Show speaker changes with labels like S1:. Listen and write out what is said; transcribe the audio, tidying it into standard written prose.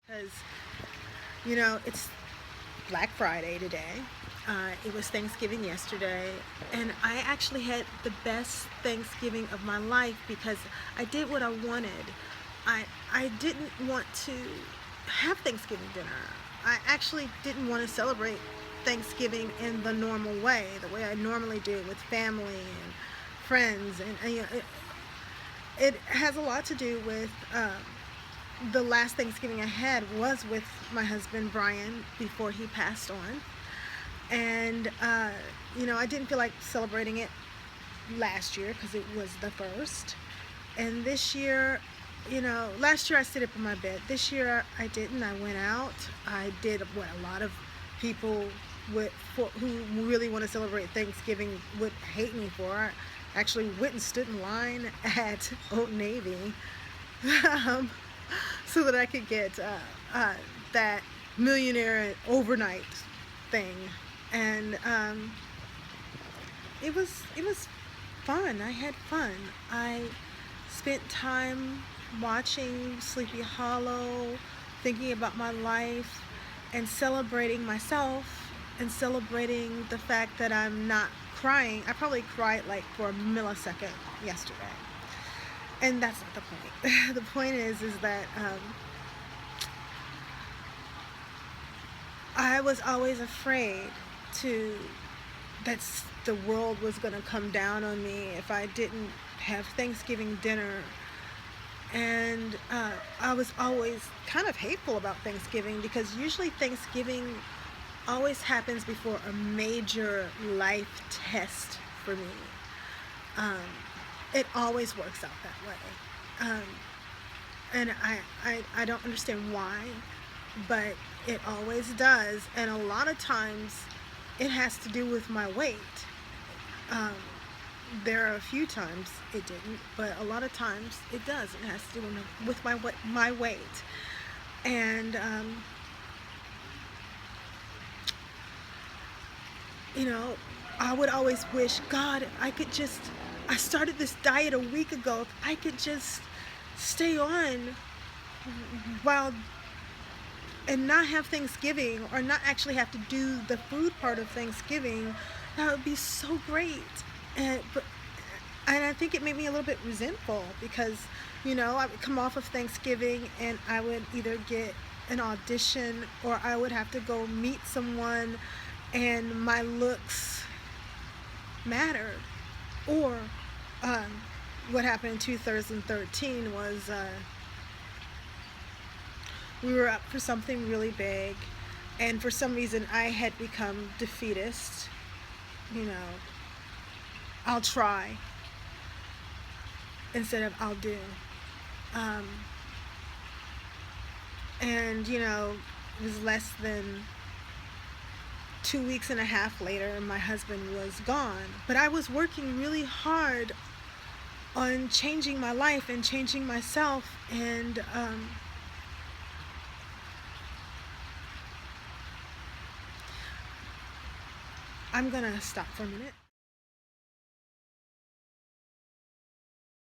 S1: Because, it's Black Friday today. It was Thanksgiving yesterday, and I actually had the best Thanksgiving of my life because I did what I wanted. I didn't want to have Thanksgiving dinner. I actually didn't want to celebrate Thanksgiving in the normal way, the way I normally do with family and friends, and it has a lot to do with the last Thanksgiving I had was with my husband Brian before he passed on, and I didn't feel like celebrating it last year because it was the first, and this year, last year I stayed up in my bed. This year I didn't. I went out. I did what a lot of people who really want to celebrate Thanksgiving would hate me for. I actually went and stood in line at Old Navy um, so that I could get that millionaire overnight thing, and it was fun. I had fun. I spent time watching Sleepy Hollow, thinking about my life, and celebrating myself, and celebrating the fact that I'm not crying. I probably cried like for a millisecond yesterday, and that's not the point. The point is that I was always afraid that the world was going to come down on me if I didn't have Thanksgiving dinner, and I was always kind of hateful about Thanksgiving because usually Thanksgiving always happens before a major life test for me. Um, it always works out that way. And I don't understand why, but it always does. And a lot of times it has to do with my weight. There are a few times it didn't, but a lot of times it does. It has to do with my weight. And, I would always wish, God, I started this diet a week ago. If I could just stay on while and not have Thanksgiving, or not actually have to do the food part of Thanksgiving, that would be so great. And I think it made me a little bit resentful because, I would come off of Thanksgiving and I would either get an audition or I would have to go meet someone, and my looks mattered. Or what happened in 2013 was we were up for something really big, and for some reason I had become defeatist. I'll try instead of I'll do. And it was less than 2 weeks and a half later, and my husband was gone. But I was working really hard on changing my life and changing myself, and I'm gonna stop for a minute.